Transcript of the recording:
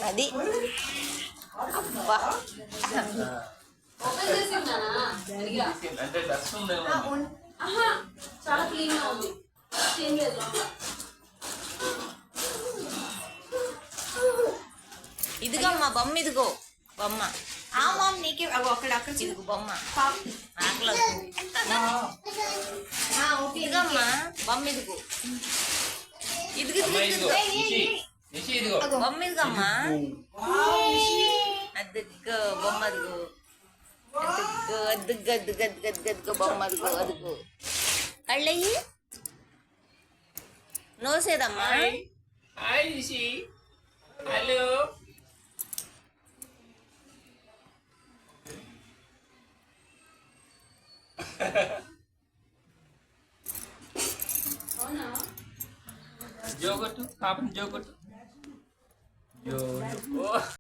అది అబ్బా అంటే డస్ట్ ఉందేమో. చాలా క్లీన్ గా ఉంది. చేంజ్ లేదు. ఇదిగో అమ్మా బొమ్మ, ఇదిగో బొమ్మ. ఆ మామ్ నీకే అక్కడ అక్కడ ఇదిగో బొమ్మ ఆకలి ఓకే. ఇదిగో అమ్మా బొమ్మ, ఇదిగో ఇదిగో అమ్మ ఇదిగో నిషి, నిషి ఇదిగో. బొమ్మ, ఇదిగో అమ్మా. అదిగో బొమ్మ, అదిగో అదిగో అదిగో అదిగో అదిగో అదిగో బొమ్మ, అదిగో అదిగో కళ్ళయ్యి నోసేదమ్మా. Hi Nishi, hello. అవునా? జోగొట్టు పాపం, జోగొట్టు. జో